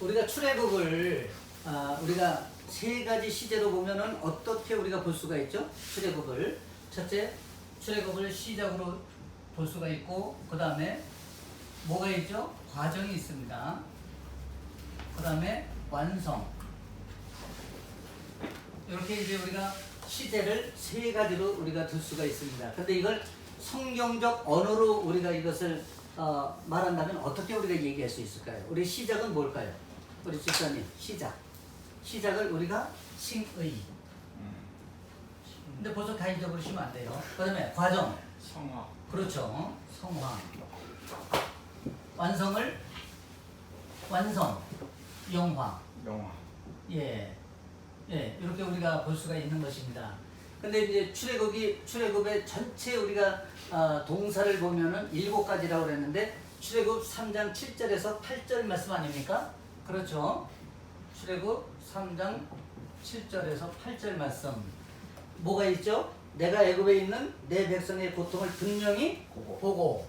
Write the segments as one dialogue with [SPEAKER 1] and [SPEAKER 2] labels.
[SPEAKER 1] 우리가 출애굽을 우리가 세 가지 시제로 보면은 어떻게 우리가 볼 수가 있죠? 출애굽을 첫째, 출애굽을 시작으로 볼 수가 있고, 그 다음에 뭐가 있죠? 과정이 있습니다. 그 다음에 완성. 이렇게 이제 우리가 시제를 세 가지로 우리가 둘 수가 있습니다. 근데 이걸 성경적 언어로 우리가 이것을 말한다면 어떻게 우리가 얘기할 수 있을까요? 우리 시작은 뭘까요? 우리 집사님, 시작을 우리가 칭의. 근데 벌써 다 잊어버리시면 안 돼요. 그 다음에 과정.
[SPEAKER 2] 성화.
[SPEAKER 1] 그렇죠. 성화. 완성을 완성. 영화. 예. 예, 이렇게 우리가 볼 수가 있는 것입니다. 근데 이제 출애굽의 전체 우리가 동사를 보면은 7가지라고 그랬는데, 출애굽 3장 7절에서 8절 말씀 아닙니까? 그렇죠. 출애굽 3장 7절에서 8절 말씀. 뭐가 있죠? 내가 애굽에 있는 내 백성의 고통을 분명히 보고,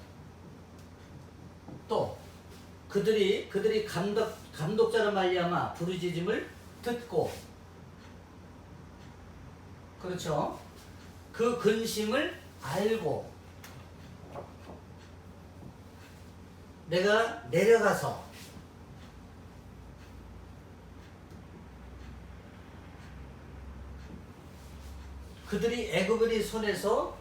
[SPEAKER 1] 또 그들이 감독자로 말미암아 부르짖음을 듣고, 그렇죠. 그 근심을 알고 내가 내려가서 그들이 애굽의 손에서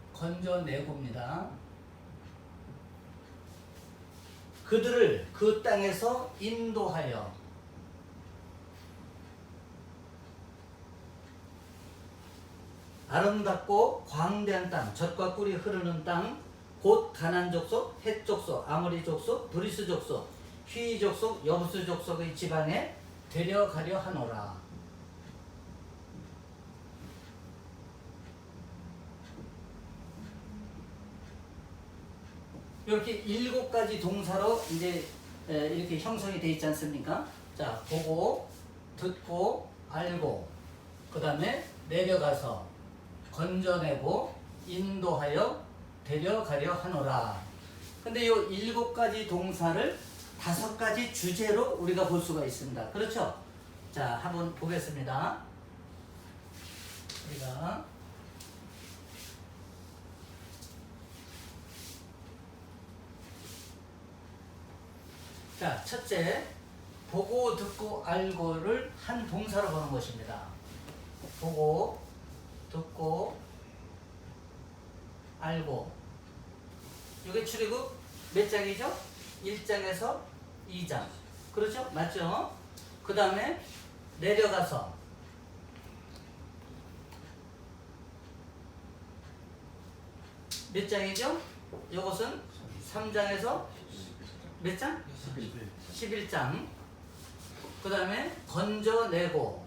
[SPEAKER 1] 건져내고입니다. 그들을 그 땅에서 인도하여 아름답고 광대한 땅, 젖과 꿀이 흐르는 땅, 곧 가나안 족속, 헷 족속, 아모리 족속, 브리스 족속, 휘 족속, 여부스 족속의 지방에 데려가려 하노라. 이렇게 7가지 동사로 이제 이렇게 형성이 되어 있지 않습니까? 자, 보고, 듣고, 알고, 그 다음에 내려가서 건져내고, 인도하여 데려가려 하노라. 근데 이 7가지 동사를 5가지 주제로 우리가 볼 수가 있습니다. 그렇죠? 자, 한번 보겠습니다. 우리가 자, 첫째, 보고, 듣고, 알고를 한 동사로 보는 것입니다. 보고, 듣고, 알고. 이게 출애굽 몇 장이죠? 1장에서 2장. 그렇죠? 맞죠? 그 다음에 내려가서 몇 장이죠? 이것은 3장에서 몇 장? 11장. 그 다음에 건져내고,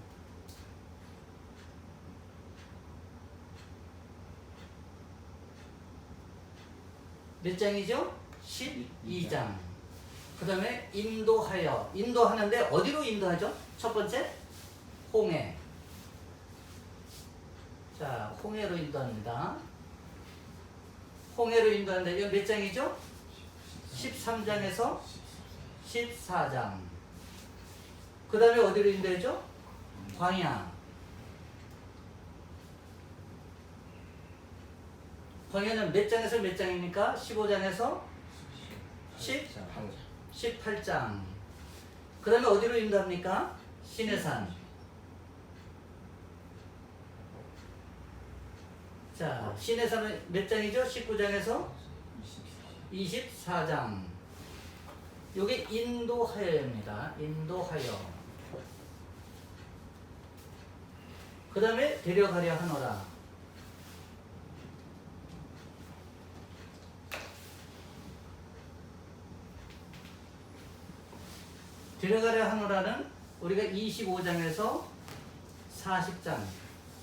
[SPEAKER 1] 몇 장이죠? 12장. 그 다음에 인도하여. 인도하는데 어디로 인도하죠? 첫 번째, 홍해. 자, 홍해로 인도합니다. 홍해로 인도하는데 이건 몇 장이죠? 13장에서 14장. 그 다음에 어디로 인도해죠? 광야. 광야는 몇 장에서 몇 장입니까? 15장에서 18장. 그 다음에 어디로 인도합니까? 시내산. 자, 시내산은 몇 장이죠? 19장에서 24장. 요게 인도하여입니다. 인도하여. 그 다음에 데려가려 하노라. 데려가려 하노라는 우리가 25장에서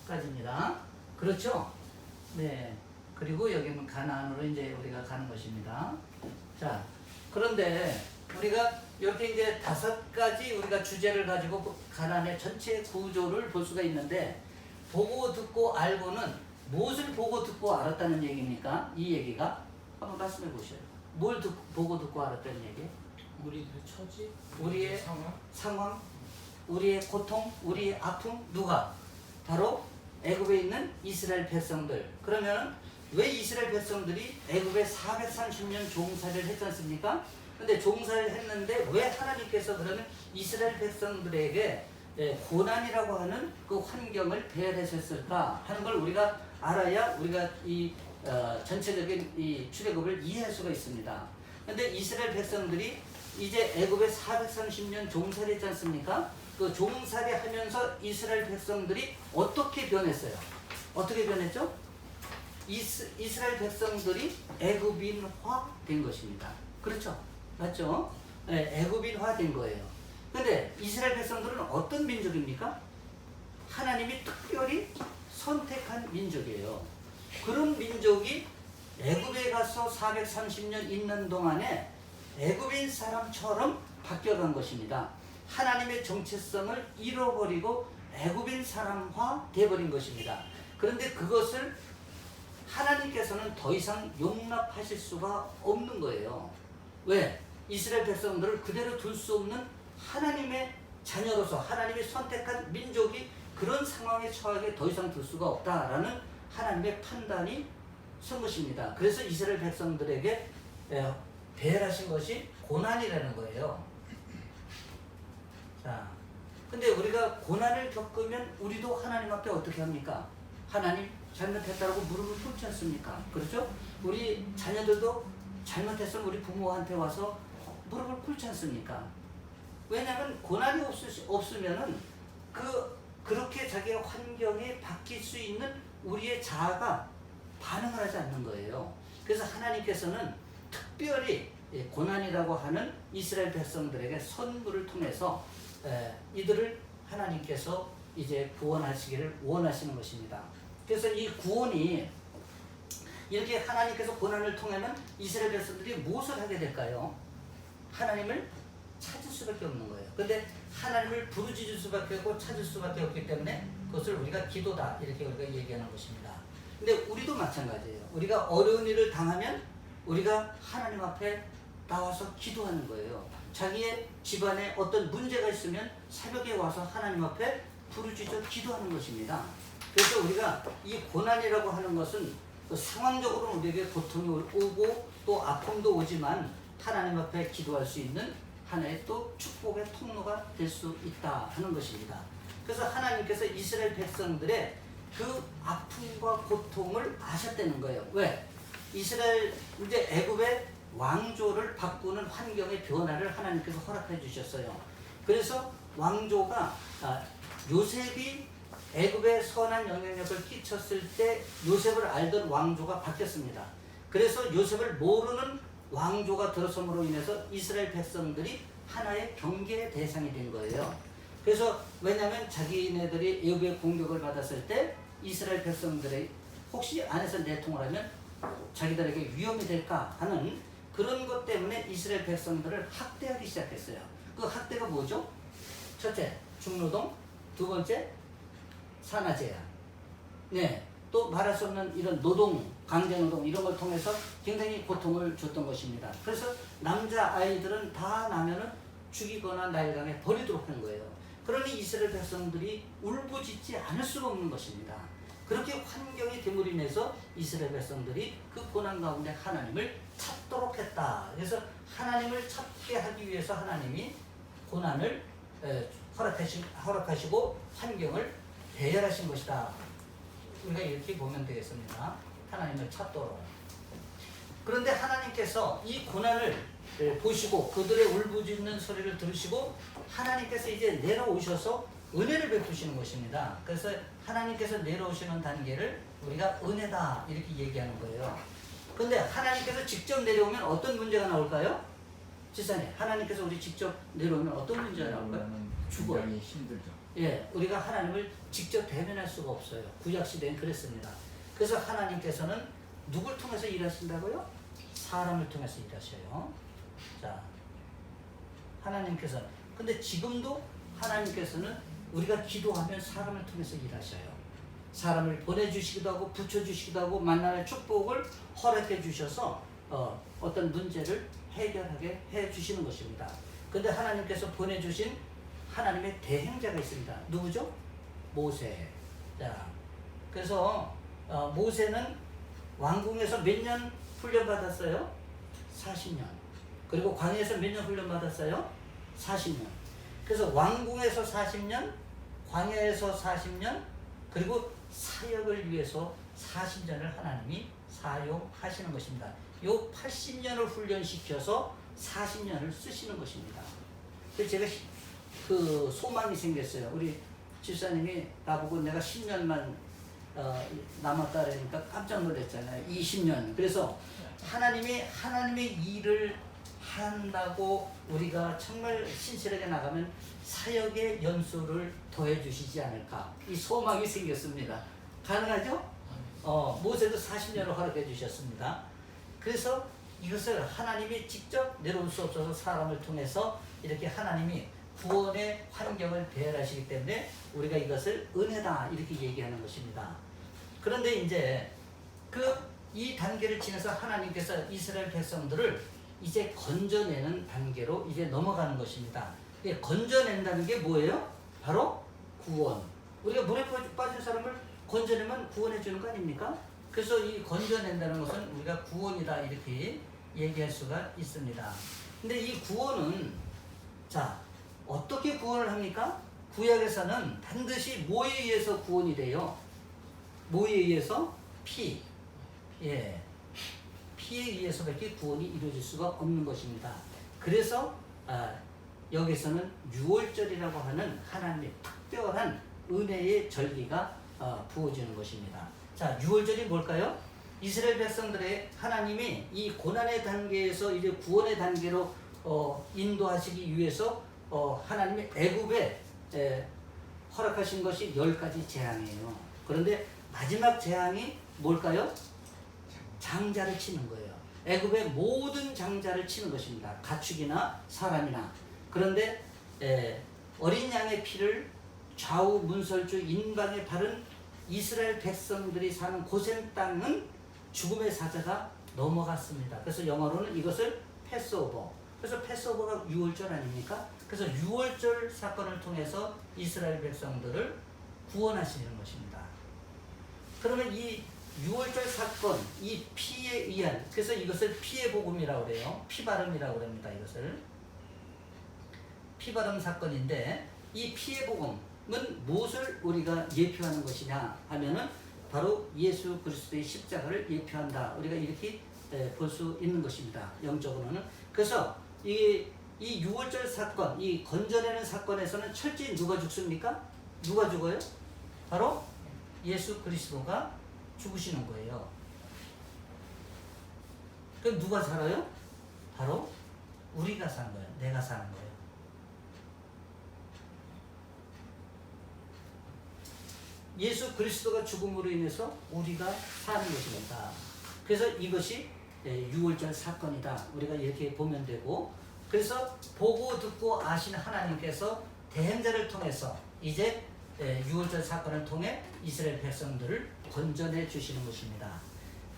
[SPEAKER 1] 40장까지입니다. 그렇죠? 네. 그리고 여기는 가나안으로 이제 우리가 가는 것입니다. 자, 그런데 우리가 이렇게 이제 5가지 우리가 주제를 가지고 가나안의 전체 구조를 볼 수가 있는데, 보고 듣고 알고는 무엇을 보고 듣고 알았다는 얘기입니까? 이 얘기가 한번 말씀해 보셔요. 뭘 보고 듣고 알았다는 얘기?
[SPEAKER 2] 우리의 처지,
[SPEAKER 1] 우리의 상황, 우리의 고통, 우리의 아픔, 누가? 바로 애굽에 있는 이스라엘 백성들. 그러면 왜 이스라엘 백성들이 애굽에 430년 종살이를 했지 않습니까? 근데 종살이를 했는데 왜 하나님께서 그러면 이스라엘 백성들에게 고난이라고 하는 그 환경을 배열하셨을까 하는 걸 우리가 알아야 우리가 이 전체적인 이 출애굽을 이해할 수가 있습니다. 근데 이스라엘 백성들이 이제 애굽에 430년 종살이했지 않습니까? 그 종살이 하면서 이스라엘 백성들이 어떻게 변했어요? 어떻게 변했죠? 이스라엘 백성들이 애굽인화 된 것입니다. 그렇죠? 맞죠? 네, 애굽인화 된 거예요. 근데 이스라엘 백성들은 어떤 민족입니까? 하나님이 특별히 선택한 민족이에요. 그런 민족이 애굽에 가서 430년 있는 동안에 애굽인 사람처럼 바뀌어간 것입니다. 하나님의 정체성을 잃어버리고 애굽인 사람화 되어버린 것입니다. 그런데 그것을 하나님께서는 더 이상 용납하실 수가 없는 거예요. 왜? 이스라엘 백성들을 그대로 둘 수 없는 하나님의 자녀로서 하나님이 선택한 민족이 그런 상황에 처하게 더 이상 둘 수가 없다라는 하나님의 판단이 선 것입니다. 그래서 이스라엘 백성들에게 배열하신 것이 고난이라는 거예요. 자, 근데 우리가 고난을 겪으면 우리도 하나님 앞에 어떻게 합니까? 하나님 잘못했다고 무릎을 꿇지 않습니까? 그렇죠? 우리 자녀들도 잘못했으면 우리 부모한테 와서 무릎을 꿇지 않습니까? 왜냐하면 고난이 없으면은 그렇게 자기의 환경에 바뀔 수 있는 우리의 자아가 반응을 하지 않는 거예요. 그래서 하나님께서는 특별히 고난이라고 하는 이스라엘 백성들에게 선물을 통해서 이들을 하나님께서 이제 구원하시기를 원하시는 것입니다. 그래서 이 구원이 이렇게 하나님께서 고난을 통하면 이스라엘 백성들이 무엇을 하게 될까요? 하나님을 찾을 수밖에 없는 거예요. 근데 하나님을 부르짖을 수밖에 없고 찾을 수밖에 없기 때문에 그것을 우리가 기도다 이렇게 우리가 얘기하는 것입니다. 근데 우리도 마찬가지예요. 우리가 어려운 일을 당하면 우리가 하나님 앞에 나와서 기도하는 거예요. 자기의 집안에 어떤 문제가 있으면 새벽에 와서 하나님 앞에 부르짖어 기도하는 것입니다. 그래서 우리가 이 고난이라고 하는 것은 상황적으로 우리에게 고통이 오고 또 아픔도 오지만 하나님 앞에 기도할 수 있는 하나의 또 축복의 통로가 될 수 있다 하는 것입니다. 그래서 하나님께서 이스라엘 백성들의 그 아픔과 고통을 아셨다는 거예요. 왜? 이스라엘 이제 애굽의 왕조를 바꾸는 환경의 변화를 하나님께서 허락해 주셨어요. 그래서 왕조가 요셉이 애굽에 선한 영향력을 끼쳤을 때 요셉을 알던 왕조가 바뀌었습니다. 그래서 요셉을 모르는 왕조가 들어섬으로 인해서 이스라엘 백성들이 하나의 경계의 대상이 된 거예요. 그래서 왜냐하면 자기네들이 애굽의 공격을 받았을 때 이스라엘 백성들의 혹시 안에서 내통을 하면 자기들에게 위험이 될까 하는 그런 것 때문에 이스라엘 백성들을 학대하기 시작했어요. 그 학대가 뭐죠? 첫째, 중노동. 두 번째, 산화제한. 네, 또 말할 수 없는 이런 노동, 강제노동 이런 걸 통해서 굉장히 고통을 줬던 것입니다. 그래서 남자 아이들은 다 나면은 죽이거나 나일강에 버리도록 한 거예요. 그러니 이스라엘 백성들이 울부짖지 않을 수가 없는 것입니다. 그렇게 환경이 됨으로 인해서 이스라엘 백성들이 그 고난 가운데 하나님을 찾도록 했다. 그래서 하나님을 찾게 하기 위해서 하나님이 고난을 허락하시고 환경을 배열하신 것이다. 우리가 이렇게 보면 되겠습니다. 하나님을 찾도록. 그런데 하나님께서 이 고난을 보시고 그들의 울부짖는 소리를 들으시고 하나님께서 이제 내려오셔서 은혜를 베푸시는 것입니다. 그래서 하나님께서 내려오시는 단계를 우리가 은혜다 이렇게 얘기하는 거예요. 그런데 하나님께서 직접 내려오면 어떤 문제가 나올까요? 지사님, 하나님께서 우리 직접 내려오면 어떤 문제가 나올까요?
[SPEAKER 3] 죽어요. 힘들죠.
[SPEAKER 1] 예, 우리가 하나님을 직접 대면할 수가 없어요. 구약시대엔 그랬습니다. 그래서 하나님께서는 누굴 통해서 일하신다고요? 사람을 통해서 일하셔요. 자, 하나님께서 근데 지금도 하나님께서는 우리가 기도하면 사람을 통해서 일하셔요. 사람을 보내주시기도 하고 붙여주시기도 하고 만나는 축복을 허락해 주셔서 어떤 문제를 해결하게 해 주시는 것입니다. 근데 하나님께서 보내주신 하나님의 대행자가 있습니다. 누구죠? 모세. 자, 그래서 모세는 왕궁에서 몇 년 훈련 받았어요? 40년. 그리고 광야에서 몇 년 훈련 받았어요? 40년. 그래서 왕궁에서 40년, 광야에서 40년, 그리고 사역을 위해서 40년을 하나님이 사용하시는 것입니다. 요 80년을 훈련시켜서 40년을 쓰시는 것입니다. 그래서 제가 그 소망이 생겼어요. 우리 집사님이 나보고 내가 10년만 남았다 그러니까 깜짝 놀랐잖아요. 20년. 그래서 하나님의 일을 한다고 우리가 정말 신실하게 나가면 사역의 연수를 더해 주시지 않을까, 이 소망이 생겼습니다. 가능하죠? 모세도 40년을 허락해 주셨습니다. 그래서 이것을 하나님이 직접 내려올 수 없어서 사람을 통해서 이렇게 하나님이 구원의 환경을 배열하시기 때문에 우리가 이것을 은혜다 이렇게 얘기하는 것입니다. 그런데 이제 이 단계를 지나서 하나님께서 이스라엘 백성들을 이제 건져내는 단계로 이제 넘어가는 것입니다. 건져낸다는 게 뭐예요? 바로 구원. 우리가 물에 빠진 사람을 건져내면 구원해 주는 거 아닙니까? 그래서 이 건져낸다는 것은 우리가 구원이다 이렇게 얘기할 수가 있습니다. 근데 이 구원은 자, 어떻게 구원을 합니까? 구약에서는 반드시 뭐에 의해서 구원이 돼요? 뭐에 의해서? 피. 예. 피에 의해서밖에 구원이 이루어질 수가 없는 것입니다. 그래서 여기서는 유월절이라고 하는 하나님의 특별한 은혜의 절기가 부어지는 것입니다. 자, 유월절이 뭘까요? 이스라엘 백성들의 하나님이 이 고난의 단계에서 이제 구원의 단계로 인도하시기 위해서 하나님의 애굽에 허락하신 것이 10가지 재앙이에요. 그런데 마지막 재앙이 뭘까요? 장자를 치는 거예요. 애굽의 모든 장자를 치는 것입니다. 가축이나 사람이나. 그런데 어린 양의 피를 좌우 문설주 인방에 바른 이스라엘 백성들이 사는 고센 땅은 죽음의 사자가 넘어갔습니다. 그래서 영어로는 이것을 패스오버. 그래서 패스오버가 유월절 아닙니까? 그래서 유월절 사건을 통해서 이스라엘 백성들을 구원하시는 것입니다. 그러면 이 유월절 사건, 이 피에 의한, 그래서 이것을 피의 복음이라고 그래요. 피바름이라고 합니다. 이것을 피바름 사건인데, 이 피의 복음은 무엇을 우리가 예표하는 것이냐 하면은 바로 예수 그리스도의 십자가를 예표한다. 우리가 이렇게 볼 수 있는 것입니다. 영적으로는. 그래서 이 유월절 사건, 이 건져내는 사건에서는 철저히 누가 죽습니까? 누가 죽어요? 바로 예수 그리스도가 죽으시는 거예요. 그럼 누가 살아요? 바로 우리가 사는 거예요. 내가 사는 거예요. 예수 그리스도가 죽음으로 인해서 우리가 사는 것입니다. 그래서 이것이 유월절 사건이다. 우리가 이렇게 보면 되고, 그래서 보고 듣고 아신 하나님께서 대행자를 통해서 이제 유월절 사건을 통해 이스라엘 백성들을 건져내 주시는 것입니다.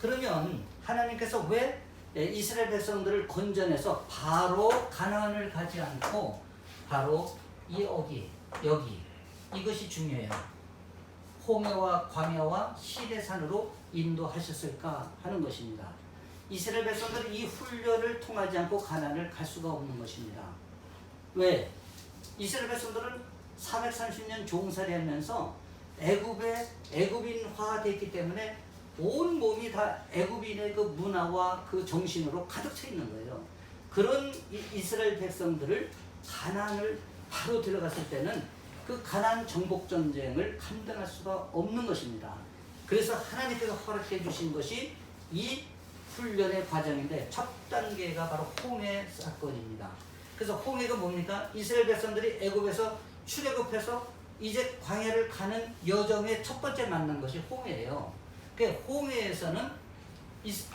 [SPEAKER 1] 그러면 하나님께서 왜 이스라엘 백성들을 건져내서 바로 가나안을 가지 않고 바로 여기 이것이 중요해요. 홍해와 광야와 시내산으로 인도하셨을까 하는 것입니다. 이스라엘 백성들은 이 훈련을 통하지 않고 가나안을 갈 수가 없는 것입니다. 왜? 이스라엘 백성들은 430년 종살이하면서 애굽인화 됐기 때문에 온 몸이 다 애굽인의 그 문화와 그 정신으로 가득 차 있는 거예요. 그런 이스라엘 백성들을 가나안을 바로 들어갔을 때는 그 가나안 정복 전쟁을 감당할 수가 없는 것입니다. 그래서 하나님께서 허락해 주신 것이 이 훈련의 과정인데, 첫 단계가 바로 홍해 사건입니다. 그래서 홍해가 뭡니까? 이스라엘 백성들이 애굽에서 출애굽해서 이제 광야를 가는 여정의 첫 번째 만난 것이 홍해예요. 그 홍해에서는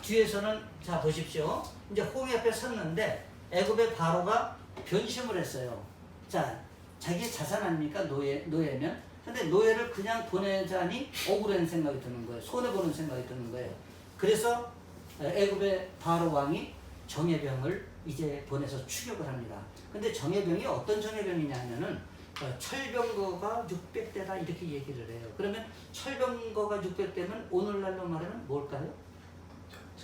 [SPEAKER 1] 뒤에서는 자 보십시오. 이제 홍해 앞에 섰는데 애굽의 바로가 변심을 했어요. 자, 자기 자산 아닙니까? 노예면. 근데 노예를 그냥 보내자니 억울한 생각이 드는 거예요. 손해보는 생각이 드는 거예요. 그래서 애굽의 바로 왕이 정예병을 이제 보내서 추격을 합니다. 근데 정예병이 어떤 정예병이냐면은 철병거가 600대다 이렇게 얘기를 해요. 그러면 철병거가 600대면 오늘날로 말하면 뭘까요?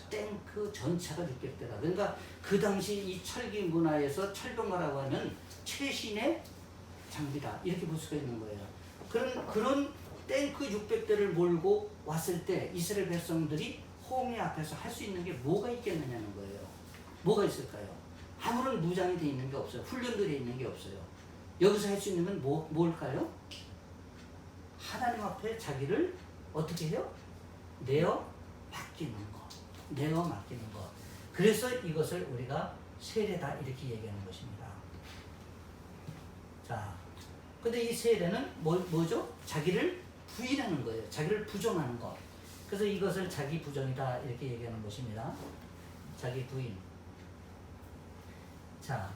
[SPEAKER 1] 탱크 전차가 600대다. 그러니까 그 당시 이 철기 문화에서 철병거라고 하면 최신의 장비다 이렇게 볼 수가 있는 거예요. 그런 탱크 600대를 몰고 왔을 때 이스라엘 백성들이 홍해 앞에서 할 수 있는 게 뭐가 있겠느냐는 거예요. 뭐가 있을까요? 아무런 무장이 돼 있는 게 없어요. 훈련도 돼 있는 게 없어요. 여기서 할 수 있는 건 뭘까요? 하나님 앞에 자기를 어떻게 해요? 내어 맡기는 것. 내어 맡기는 것. 그래서 이것을 우리가 세례다 이렇게 얘기하는 것입니다. 자, 근데 이 세례는 뭐죠? 자기를 부인하는 거예요. 자기를 부정하는 것. 그래서 이것을 자기 부정이다 이렇게 얘기하는 것입니다. 자기 부인. 자,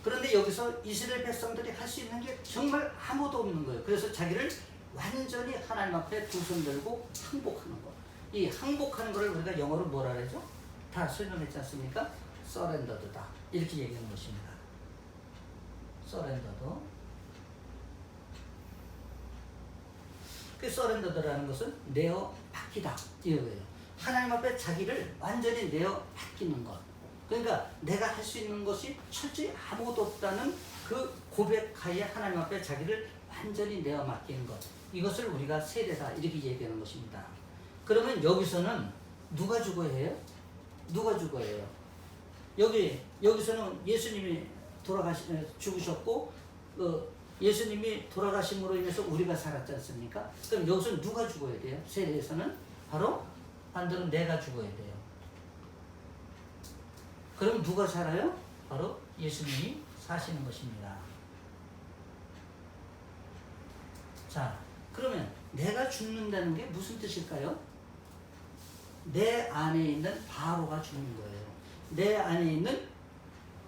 [SPEAKER 1] 그런데 여기서 이스라엘 백성들이 할 수 있는 게 정말 아무도 없는 거예요. 그래서 자기를 완전히 하나님 앞에 두 손 들고 항복하는 거. 이 항복하는 거를 우리가 영어로 뭐라 그러죠? 다 설명했지 않습니까? 서렌더드다 이렇게 얘기하는 것입니다. 서렌더드. 그 서렌더드라는 것은 내어 맡기다 이거예요. 하나님 앞에 자기를 완전히 내어 맡기는 것. 그러니까 내가 할 수 있는 것이 철저히 아무것도 없다는 그 고백하에 하나님 앞에 자기를 완전히 내어 맡기는 것. 이것을 우리가 세례다 이렇게 얘기하는 것입니다. 그러면 여기서는 누가 죽어야 해요? 누가 죽어야 해요? 여기서는 예수님이 죽으셨고 예수님이 돌아가심으로 인해서 우리가 살았지 않습니까? 그럼 여기서 누가 죽어야 돼요? 세례에서는 바로 반대로 내가 죽어야 돼요. 그럼 누가 살아요? 바로 예수님이 사시는 것입니다. 자, 그러면 내가 죽는다는 게 무슨 뜻일까요? 내 안에 있는 바로가 죽는 거예요. 내 안에 있는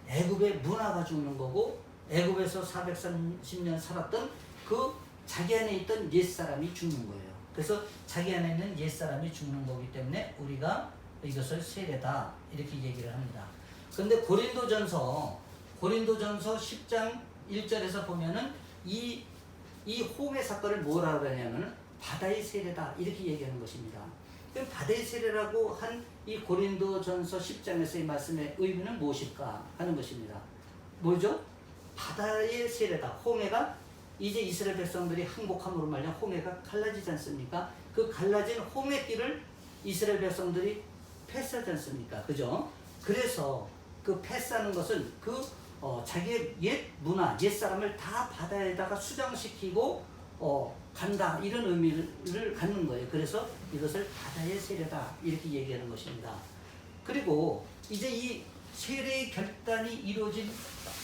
[SPEAKER 1] 애굽의 문화가 죽는 거고 애굽에서 430년 살았던 그 자기 안에 있던 옛사람이 죽는 거예요. 그래서 자기 안에 있는 옛사람이 죽는 거기 때문에 우리가 이것을 세례다 이렇게 얘기를 합니다. 그런데 고린도전서 10장 1절에서 보면은 이 홍해 사건을 뭐라고 하냐면은 바다의 세례다 이렇게 얘기하는 것입니다. 그럼 바다의 세례라고 한 이 고린도전서 10장에서의 말씀의 의미는 무엇일까 하는 것입니다. 뭐죠? 바다의 세례다. 홍해가 이제 이스라엘 백성들이 항복함으로 말미암아 홍해가 갈라지지 않습니까? 그 갈라진 홍해길을 이스라엘 백성들이 패스하지 않습니까? 그죠? 그래서 그 패스하는 것은 자기의 옛 문화, 옛 사람을 다 바다에다가 수장시키고 간다 이런 의미를 갖는 거예요. 그래서 이것을 바다의 세례다 이렇게 얘기하는 것입니다. 그리고 이제 이 세례의 결단이 이루어진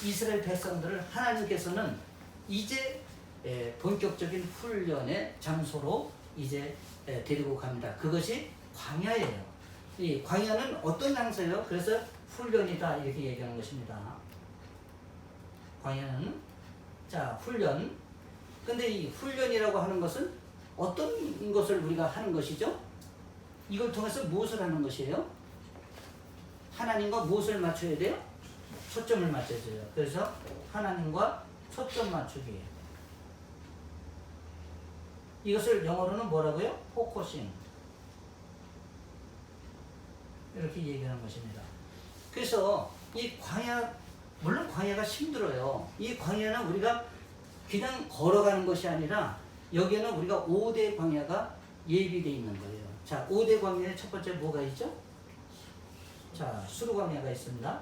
[SPEAKER 1] 이스라엘 백성들을 하나님께서는 이제 본격적인 훈련의 장소로 이제 데리고 갑니다. 그것이 광야예요. 이 광야는 어떤 장소예요? 그래서 훈련이다 이렇게 얘기하는 것입니다. 광야는 훈련. 근데 이 훈련이라고 하는 것은 어떤 것을 우리가 하는 것이죠? 이걸 통해서 무엇을 하는 것이에요? 하나님과 무엇을 맞춰야 돼요? 초점을 맞춰줘요. 그래서 하나님과 초점 맞추기. 이것을 영어로는 뭐라고요? 포커싱. 이렇게 얘기하는 것입니다. 그래서 이 광야, 물론 광야가 힘들어요. 이 광야는 우리가 그냥 걸어가는 것이 아니라 여기에는 우리가 5대 광야가 예비되어 있는 거예요. 자, 5대 광야에 첫 번째 뭐가 있죠? 자, 수르광야가 있습니다.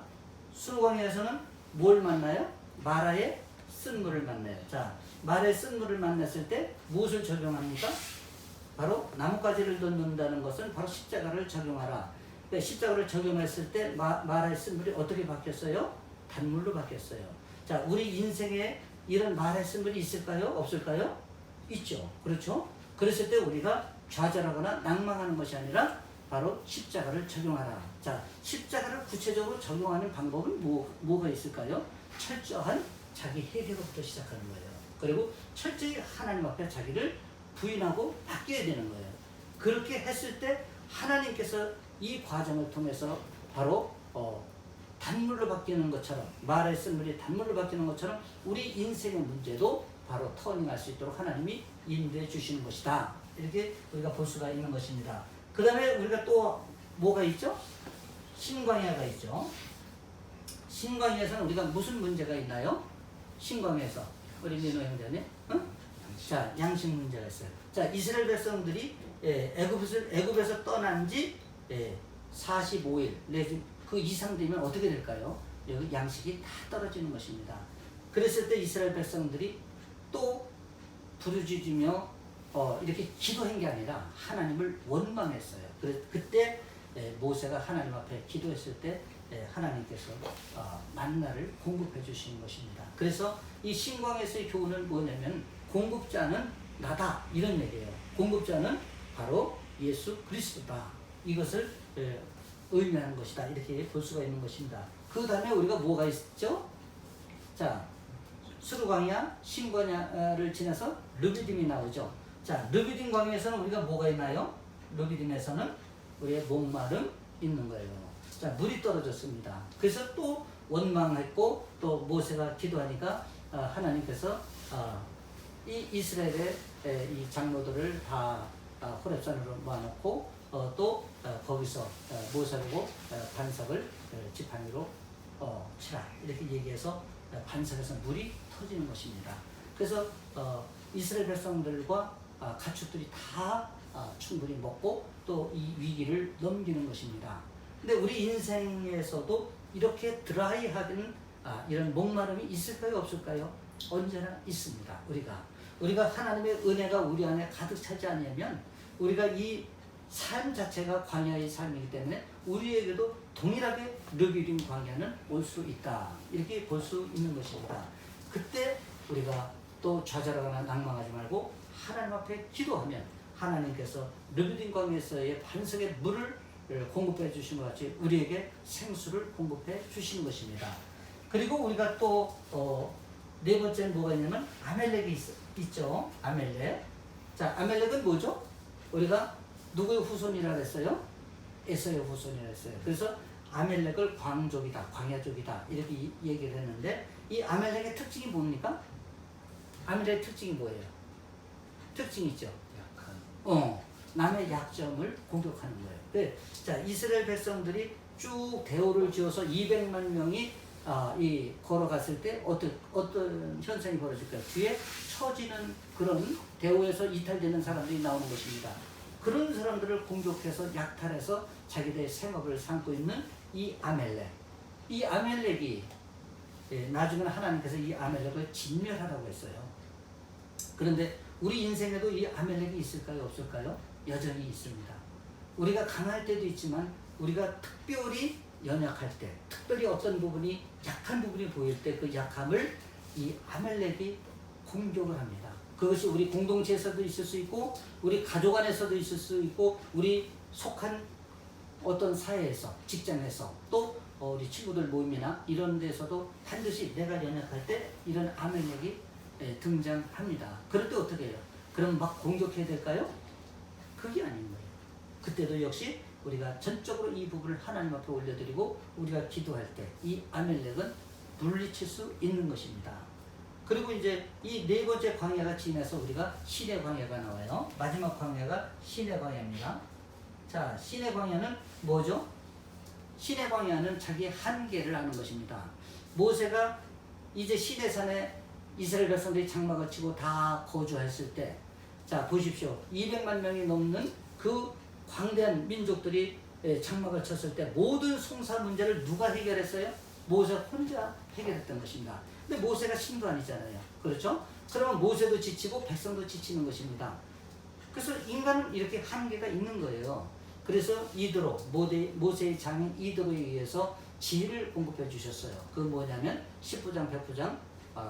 [SPEAKER 1] 수르광야에서는 뭘 만나요? 마라의 쓴물을 만나요. 자, 마라의 쓴물을 만났을 때 무엇을 적용합니까? 바로 나뭇가지를 넣는다는 것은 바로 십자가를 적용하라. 그러니까 십자가를 적용했을 때 마라의 쓴물이 어떻게 바뀌었어요? 단물로 바뀌었어요. 자, 우리 인생에 이런 마라의 쓴물이 있을까요? 없을까요? 있죠. 그렇죠? 그랬을 때 우리가 좌절하거나 낭망하는 것이 아니라 바로 십자가를 적용하라. 자, 십자가를 구체적으로 적용하는 방법은 뭐가 있을까요? 철저한 자기 회개로부터 시작하는 거예요. 그리고 철저히 하나님 앞에 자기를 부인하고 맡겨야 되는 거예요. 그렇게 했을 때 하나님께서 이 과정을 통해서 바로 단물로 바뀌는 것처럼, 말의 쓴물이 단물로 바뀌는 것처럼 우리 인생의 문제도 바로 터닝할 수 있도록 하나님이 인도해 주시는 것이다. 이렇게 우리가 볼 수가 있는 것입니다. 그 다음에 우리가 또 뭐가 있죠? 신광야가 있죠. 신광야에서는 우리가 무슨 문제가 있나요? 신광야에서 우리 민호 형제님, 응? 자, 양식 문제가 있어요. 자, 이스라엘 백성들이 애굽에서 떠난 지 45일 내지 그 이상 되면 어떻게 될까요? 여기 양식이 다 떨어지는 것입니다. 그랬을 때 이스라엘 백성들이 또 부르짖으며 이렇게 기도한 게 아니라 하나님을 원망했어요. 그때 모세가 하나님 앞에 기도했을 때 하나님께서 만나를 공급해 주시는 것입니다. 그래서 이 신광에서의 교훈은 뭐냐면 공급자는 나다 이런 얘기예요. 공급자는 바로 예수 그리스도다. 이것을 의미하는 것이다. 이렇게 볼 수가 있는 것입니다. 그 다음에 우리가 뭐가 있죠? 자, 수르광야, 신광야를 지나서 르비딤이 나오죠. 자, 르비딤 광야에서는 우리가 뭐가 있나요? 르비딤에서는 우리의 목마름 있는 거예요. 자, 물이 떨어졌습니다. 그래서 또 원망했고 또 모세가 기도하니까 하나님께서 이 이스라엘의 이 장로들을 다 호렙산으로 모아놓고 또 거기서 모세하고 반석을 지팡이로 치라 이렇게 얘기해서 반석에서 물이 터지는 것입니다. 그래서 이스라엘 백성들과 가축들이 다 충분히 먹고 또 이 위기를 넘기는 것입니다. 근데 우리 인생에서도 이렇게 드라이하는 이런 목마름이 있을까요, 없을까요? 언제나 있습니다. 우리가 하나님의 은혜가 우리 안에 가득 차지 않으면 우리가 이 삶 자체가 광야의 삶이기 때문에 우리에게도 동일하게 르비딤 광야는 올 수 있다. 이렇게 볼 수 있는 것입니다. 그때 우리가 또 좌절하거나 낭망하지 말고 하나님 앞에 기도하면 하나님께서 르비딤 광야에서의 반석의 물을 공급해 주신 것 같이 우리에게 생수를 공급해 주시는 것입니다. 그리고 우리가 또 네 번째는 뭐가 있냐면 아멜렉이 있죠. 아멜렉. 자, 아멜렉은 뭐죠? 우리가 누구의 후손이라 했어요? 에서의 후손이라 했어요. 그래서 아멜렉을 광족이다, 광야족이다 이렇게 얘기를 했는데 이 아멜렉의 특징이 뭡니까? 아멜렉의 특징이 뭐예요? 특징이 있죠. 남의 약점을 공격하는 거예요. 네. 자, 이스라엘 백성들이 쭉 대오를 지어서 200만 명이 이 걸어갔을 때 어떤 현상이 벌어질까요? 뒤에 처지는 그런 대오에서 이탈되는 사람들이 나오는 것입니다. 그런 사람들을 공격해서 약탈해서 자기들의 생업을 삼고 있는 이 아멜렉. 이 아멜렉이 나중에는 하나님께서 이 아멜렉을 진멸하라고 했어요. 그런데 우리 인생에도 이 아멜렉이 있을까요? 없을까요? 여전히 있습니다. 우리가 강할 때도 있지만 우리가 특별히 연약할 때, 특별히 어떤 부분이 약한 부분이 보일 때 그 약함을 이 아멜렉이 공격을 합니다. 그것이 우리 공동체에서도 있을 수 있고 우리 가족 안에서도 있을 수 있고 우리 속한 어떤 사회에서, 직장에서 또 우리 친구들 모임이나 이런 데서도 반드시 내가 연약할 때 이런 아멜렉이 등장합니다. 그럴 때 어떻게 해요? 그럼 막 공격해야 될까요? 그게 아닌 거예요. 그때도 역시 우리가 전적으로 이 부분을 하나님 앞에 올려드리고 우리가 기도할 때 이 아멜렉은 물리칠 수 있는 것입니다. 그리고 이제 이 네 번째 광야가 지나서 우리가 시내 광야가 나와요. 마지막 광야가 시내 광야입니다. 자, 시내 광야는 뭐죠? 시내 광야는 자기의 한계를 아는 것입니다. 모세가 이제 시내산에 이스라엘 백성들이 장막을 치고 다 거주했을 때, 자 보십시오. 200만 명이 넘는 그 광대한 민족들이 장막을 쳤을 때 모든 송사 문제를 누가 해결했어요? 모세 혼자 해결했던 것입니다. 근데 모세가 신도 아니잖아요. 그렇죠? 그러면 모세도 지치고 백성도 지치는 것입니다. 그래서 인간은 이렇게 한계가 있는 거예요. 그래서 이드로, 모세의 장인 이드로에 의해서 지혜를 공급해 주셨어요. 그 뭐냐면 10부장, 100부장,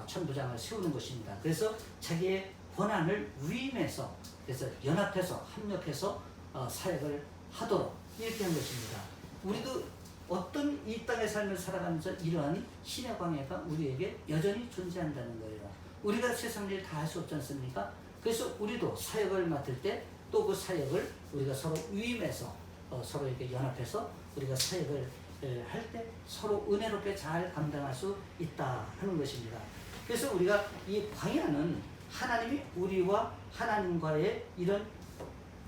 [SPEAKER 1] 1000부장을 세우는 것입니다. 그래서 자기의 권한을 위임해서, 그래서 연합해서, 합력해서 사역을 하도록 이렇게 한 것입니다. 우리도 어떤 이 땅의 삶을 살아가면서 이러한 신의 광야가 우리에게 여전히 존재한다는 거예요. 우리가 세상 일 다 할 수 없지 않습니까? 그래서 우리도 사역을 맡을 때 또 그 사역을 우리가 서로 위임해서 서로 이렇게 연합해서 우리가 사역을 할 때 서로 은혜롭게 잘 감당할 수 있다 하는 것입니다. 그래서 우리가 이 광야는 하나님이 우리와 하나님과의 이런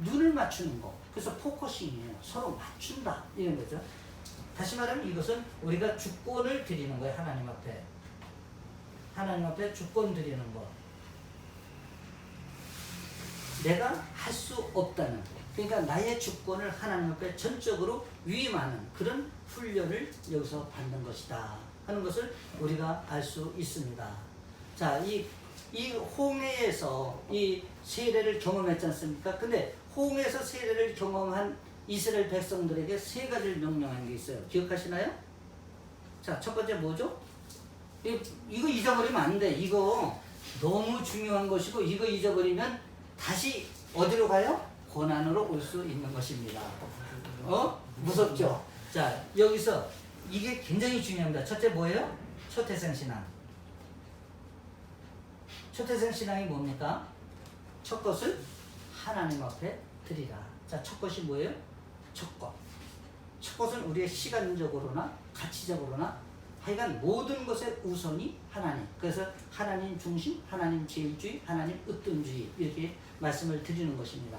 [SPEAKER 1] 눈을 맞추는 거, 그래서 포커싱이에요. 서로 맞춘다 이런 거죠. 다시 말하면 이것은 우리가 주권을 드리는 거예요. 하나님 앞에. 하나님 앞에 주권 드리는 거. 내가 할 수 없다는, 그러니까 나의 주권을 하나님 앞에 전적으로 위임하는 그런 훈련을 여기서 받는 것이다 하는 것을 우리가 알 수 있습니다. 자, 이 홍해에서 이 세례를 경험했지 않습니까? 근데 홍해에서 세례를 경험한 이스라엘 백성들에게 세 가지를 명령한 게 있어요. 기억하시나요? 자, 첫 번째 뭐죠? 이거 잊어버리면 안 돼. 이거 너무 중요한 것이고, 이거 잊어버리면 다시 어디로 가요? 고난으로 올 수 있는 것입니다. 무섭죠? 자, 여기서 이게 굉장히 중요합니다. 첫째 뭐예요? 초태생신앙. 초태생신앙이 뭡니까? 첫 것을 하나님 앞에 드리라. 자, 첫 것이 뭐예요? 첫 것. 첫 것은 우리의 시간적으로나 가치적으로나 하여간 모든 것의 우선이 하나님. 그래서 하나님 중심, 하나님 제일주의, 하나님 으뜸주의 이렇게 말씀을 드리는 것입니다.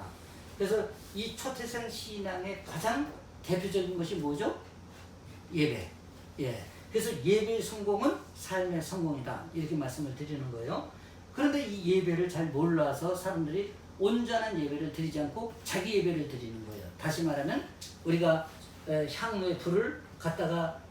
[SPEAKER 1] 그래서 이 초태생 신앙의 가장 대표적인 것이 뭐죠? 예배. 예. 그래서 예배의 성공은 삶의 성공이다. 이렇게 말씀을 드리는 거예요. 그런데 이 예배를 잘 몰라서 사람들이 온전한 예배를 드리지 않고 자기 예배를 드리는 거예요. 다시 말하면 우리가 향로에 불을 갖다가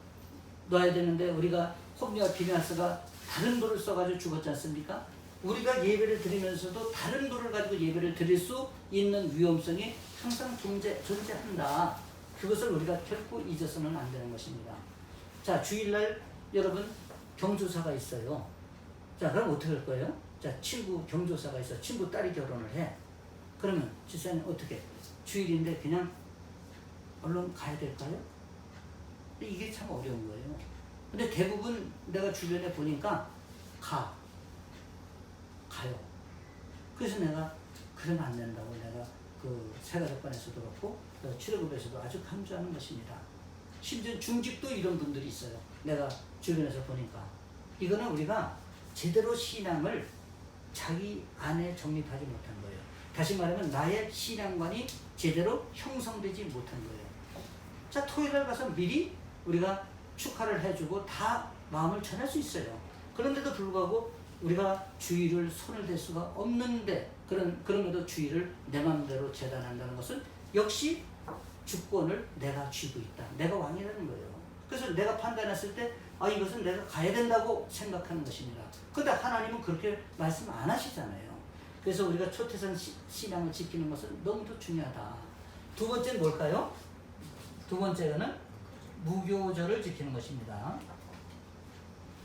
[SPEAKER 1] 놔야 되는데 우리가 홈리와 비나스가 다른 불을 써가지고 죽었지 않습니까? 우리가 예배를 드리면서도 다른 불을 가지고 예배를 드릴 수 있는 위험성이 항상 존재한다. 그것을 우리가 결코 잊어서는 안 되는 것입니다. 자, 주일날 여러분 경조사가 있어요. 자, 그럼 어떻게 할 거예요? 자, 친구 경조사가 있어. 친구 딸이 결혼을 해. 그러면 집사님 어떻게? 주일인데 그냥 얼른 가야 될까요? 이게 참 어려운 거예요. 근데 대부분 내가 주변에 보니까 가요. 그래서 내가 그러면 안 된다고 내가 그 세가족반에서도 그렇고 출애굽에서도 아주 강조하는 것입니다. 심지어 중직도 이런 분들이 있어요. 내가 주변에서 보니까 이거는 우리가 제대로 신앙을 자기 안에 정립하지 못한 거예요. 다시 말하면 나의 신앙관이 제대로 형성되지 못한 거예요. 자, 토요일날 가서 미리 우리가 축하를 해주고 다 마음을 전할 수 있어요. 그런데도 불구하고 우리가 주의를 손을 댈 수가 없는데 그럼에도 주의를 내 마음대로 재단한다는 것은 역시 주권을 내가 쥐고 있다. 내가 왕이라는 거예요. 그래서 내가 판단했을 때 이것은 내가 가야 된다고 생각하는 것입니다. 그런데 하나님은 그렇게 말씀 안 하시잖아요. 그래서 우리가 초태생 신앙을 지키는 것은 너무도 중요하다. 두 번째는 뭘까요? 두 번째는 무교절을 지키는 것입니다.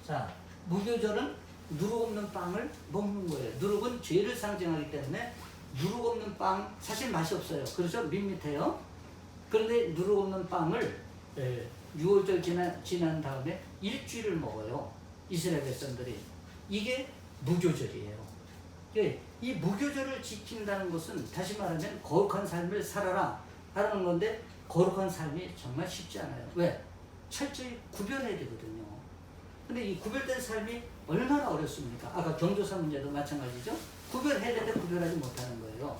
[SPEAKER 1] 자, 무교절은 누룩 없는 빵을 먹는 거예요. 누룩은 죄를 상징하기 때문에 누룩 없는 빵 사실 맛이 없어요. 그래서 밋밋해요. 그런데 누룩 없는 빵을 6월절 지난 다음에 일주일을 먹어요. 이스라엘 백성들이. 이게 무교절이에요. 이 무교절을 지킨다는 것은 다시 말하면 거룩한 삶을 살아라 하는 건데 거룩한 삶이 정말 쉽지 않아요. 왜? 철저히 구별해야 되거든요. 근데 이 구별된 삶이 얼마나 어렵습니까? 아까 경조사 문제도 마찬가지죠. 구별해야 되는데 구별하지 못하는 거예요.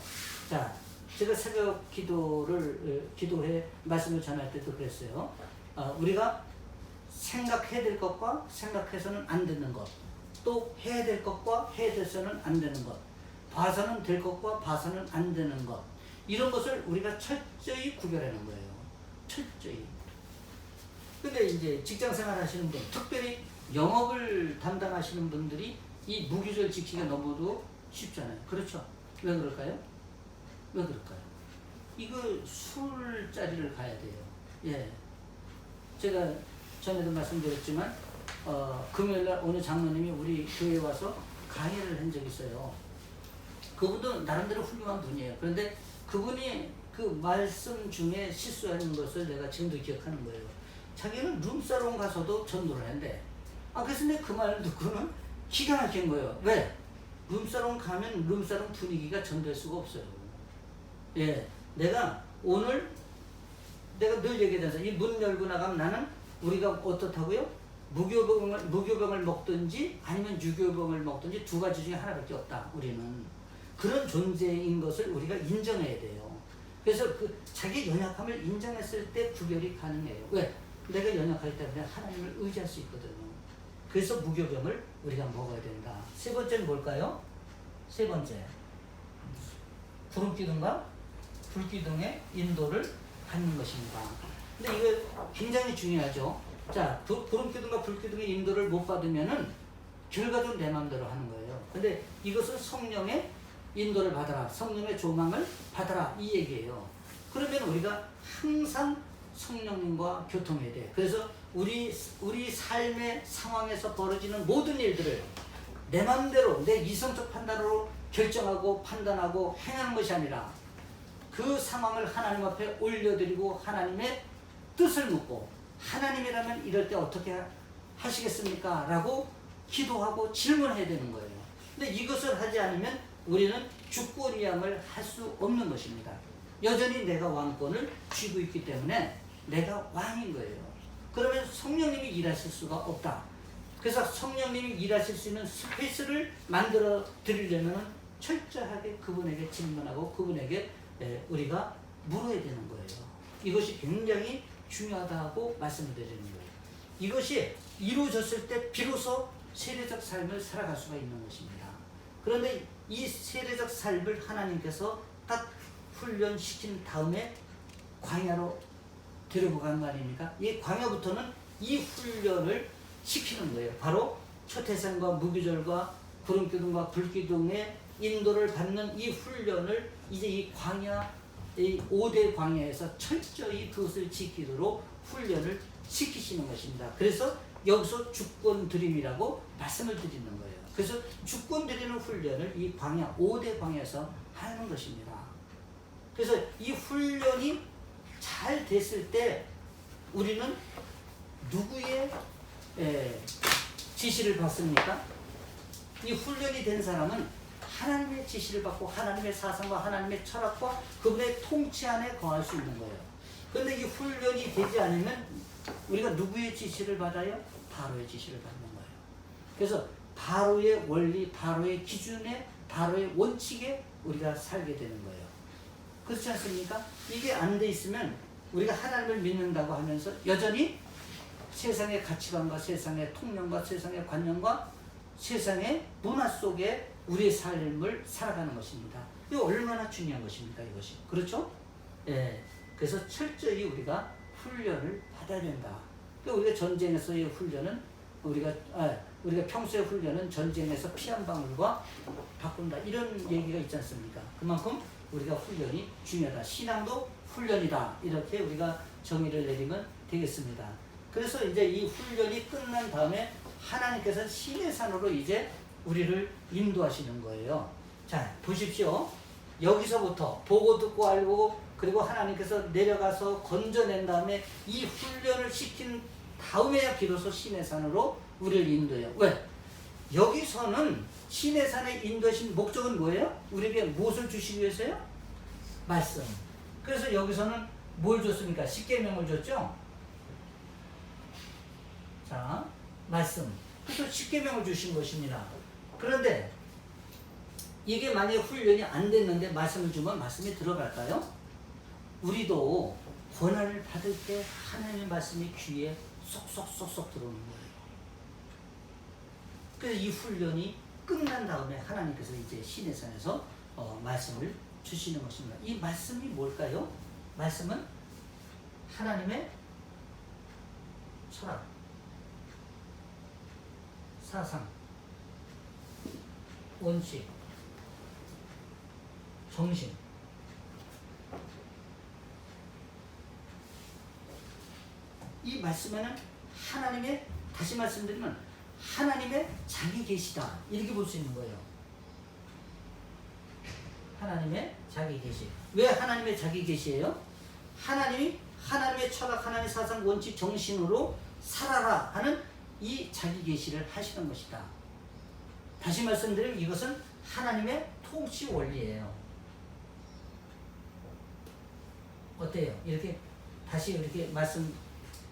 [SPEAKER 1] 자, 제가 새벽 기도회 말씀을 전할 때도 그랬어요. 우리가 생각해야 될 것과 생각해서는 안 되는 것, 또 해야 될 것과 해야 돼서는 안 되는 것, 봐서는 될 것과 봐서는 안 되는 것, 이런 것을 우리가 철저히 구별하는 거예요. 철저히. 근데 이제 직장 생활 하시는 분, 특별히 영업을 담당하시는 분들이 이 무교절 지키기가 너무도 쉽잖아요. 그렇죠? 왜 그럴까요? 왜 그럴까요? 이거 술자리를 가야 돼요. 예. 제가 전에도 말씀드렸지만, 금요일날 어느 장로님이 우리 교회에 와서 강의를 한 적이 있어요. 그분도 나름대로 훌륭한 분이에요. 그런데 그분이 그 말씀 중에 실수하는 것을 내가 지금도 기억하는 거예요. 자기는 룸사롱 가서도 전도를 한대. 그래서 내가 그 말을 듣고는 기가 막힌 거예요. 왜? 룸사롱 가면 룸사롱 분위기가 전될 수가 없어요. 예, 내가 오늘 내가 늘 얘기하잖아요. 이 문 열고 나가면 나는 우리가 어떻다고요? 무교병을 먹든지 아니면 유교병을 먹든지 두 가지 중에 하나밖에 없다. 우리는 그런 존재인 것을 우리가 인정해야 돼요. 그래서 그 자기 연약함을 인정했을 때 구별이 가능해요. 왜? 내가 연약하기 때문에 하나님을 의지할 수 있거든요. 그래서 무교병을 우리가 먹어야 된다. 세 번째는 뭘까요? 세 번째, 구름기둥과 불기둥의 인도를 받는 것입니다. 근데 이거 굉장히 중요하죠. 자, 구름기둥과 불기둥의 인도를 못 받으면은 결과적으로 내 마음대로 하는 거예요. 근데 이것은 성령의 인도를 받아라, 성령의 조망을 받아라, 이 얘기예요. 그러면 우리가 항상 성령님과 교통해야 돼. 그래서 우리 삶의 상황에서 벌어지는 모든 일들을 내 마음대로 내 이성적 판단으로 결정하고 판단하고 행하는 것이 아니라 그 상황을 하나님 앞에 올려드리고 하나님의 뜻을 묻고 하나님이라면 이럴 때 어떻게 하시겠습니까? 라고 기도하고 질문해야 되는 거예요. 근데 이것을 하지 않으면 우리는 주권위양을 할 수 없는 것입니다. 여전히 내가 왕권을 쥐고 있기 때문에 내가 왕인 거예요. 그러면 성령님이 일하실 수가 없다. 그래서 성령님이 일하실 수 있는 스페이스를 만들어 드리려면 철저하게 그분에게 질문하고 그분에게 우리가 물어야 되는 거예요. 이것이 굉장히 중요하다고 말씀을 드리는 거예요. 이것이 이루어졌을 때 비로소 세례적 삶을 살아갈 수가 있는 것입니다. 그런데 이 세례적 삶을 하나님께서 딱 훈련시킨 다음에 광야로 데리고 간 거 아닙니까? 이 광야부터는 이 훈련을 시키는 거예요. 바로 초태생과 무교절과 구름기둥과 불기둥의 인도를 받는 이 훈련을 이제 이 광야, 이 5대 광야에서 철저히 그것을 지키도록 훈련을 시키시는 것입니다. 그래서 여기서 주권 드림이라고 말씀을 드리는 거예요. 그래서 주권 드리는 훈련을 이 광야, 5대 광야에서 하는 것입니다. 그래서 이 훈련이 잘 됐을 때 우리는 누구의 지시를 받습니까? 이 훈련이 된 사람은 하나님의 지시를 받고 하나님의 사상과 하나님의 철학과 그분의 통치 안에 거할 수 있는 거예요. 그런데 이 훈련이 되지 않으면 우리가 누구의 지시를 받아요? 바로의 지시를 받는 거예요. 그래서 바로의 원리, 바로의 기준에, 바로의 원칙에 우리가 살게 되는 거예요. 그렇지 않습니까? 이게 안 돼 있으면 우리가 하나님을 믿는다고 하면서 여전히 세상의 가치관과 세상의 통념과 세상의 관념과 세상의 문화 속에 우리의 삶을 살아가는 것입니다. 이거 얼마나 중요한 것입니까? 이것이. 그렇죠? 예. 그래서 철저히 우리가 훈련을 받아야 된다. 우리가 전쟁에서의 훈련은 우리가 평소의 훈련은 전쟁에서 피 한 방울과 바꾼다. 이런 얘기가 있지 않습니까? 그만큼 우리가 훈련이 중요하다. 신앙도 훈련이다. 이렇게 우리가 정의를 내리면 되겠습니다. 그래서 이제 이 훈련이 끝난 다음에 하나님께서 시내산으로 이제 우리를 인도하시는 거예요. 자, 보십시오. 여기서부터 보고 듣고 알고 그리고 하나님께서 내려가서 건져낸 다음에 이 훈련을 시킨 다음에야 비로소 시내산으로 우리를 인도해요. 왜? 여기서는 시내산에 인도하신 목적은 뭐예요? 우리에게 무엇을 주시기 위해서요? 말씀. 그래서 여기서는 뭘 줬습니까? 십계명을 줬죠? 자, 말씀. 그래서 십계명을 주신 것입니다. 그런데 이게 만약에 훈련이 안 됐는데 말씀을 주면 말씀이 들어갈까요? 우리도 권한을 받을 때 하나님의 말씀이 귀에 쏙쏙쏙쏙 들어오는 거예요. 그래서 이 훈련이 끝난 다음에 하나님께서 이제 시내산에서 말씀을 주시는 것입니다. 이 말씀이 뭘까요? 말씀은 하나님의 철학, 사상, 원칙, 정신. 이 말씀에는 하나님의, 다시 말씀드리면 하나님의 자기 계시다. 이렇게 볼 수 있는 거예요. 하나님의 자기 계시. 왜 하나님의 자기 계시예요? 하나님이 하나님의 철학, 하나님의 사상, 원칙, 정신으로 살아라 하는 이 자기 계시를 하시는 것이다. 다시 말씀드리면 이것은 하나님의 통치 원리예요. 어때요? 이렇게 다시 이렇게 말씀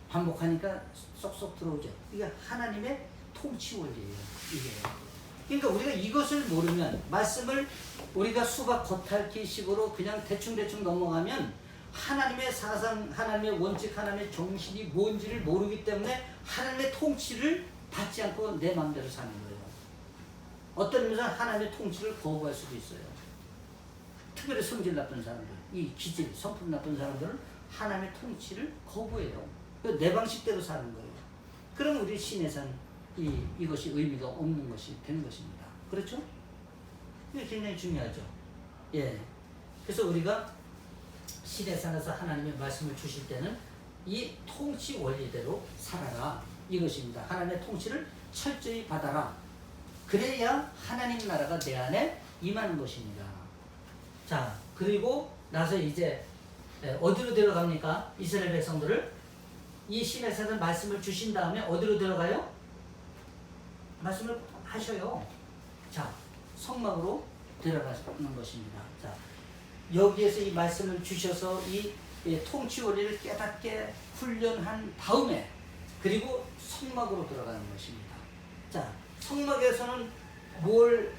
[SPEAKER 1] 반복하니까 쏙쏙 들어오죠. 이게 하나님의 통치 원리예요. 이게. 그러니까 우리가 이것을 모르면 말씀을 우리가 수박 겉핥기식으로 그냥 대충대충 넘어가면 하나님의 사상, 하나님의 원칙, 하나님의 정신이 뭔지를 모르기 때문에 하나님의 통치를 받지 않고 내 마음대로 사는 거예요. 어떤 의미에서 하나님의 통치를 거부할 수도 있어요. 특별히 성질 나쁜 사람들, 이 기질, 성품 나쁜 사람들은 하나님의 통치를 거부해요. 내 방식대로 사는 거예요. 그럼 우리 신의 산 이것이 의미가 없는 것이 되는 것입니다. 그렇죠? 이게 굉장히 중요하죠. 예. 그래서 우리가 신의 산에서 하나님의 말씀을 주실 때는 이 통치 원리대로 살아라. 이것입니다. 하나님의 통치를 철저히 받아라. 그래야 하나님 나라가 내 안에 임하는 것입니다. 자, 그리고 나서 이제 어디로 데려갑니까? 이스라엘 백성들을 이 신의 산의 말씀을 주신 다음에 어디로 데려가요? 말씀을 하셔요. 자, 성막으로 데려가는 것입니다. 자, 여기에서 이 말씀을 주셔서 이 통치 원리를 깨닫게 훈련한 다음에 그리고 성막으로 들어가는 것입니다. 자, 성막에서는 뭘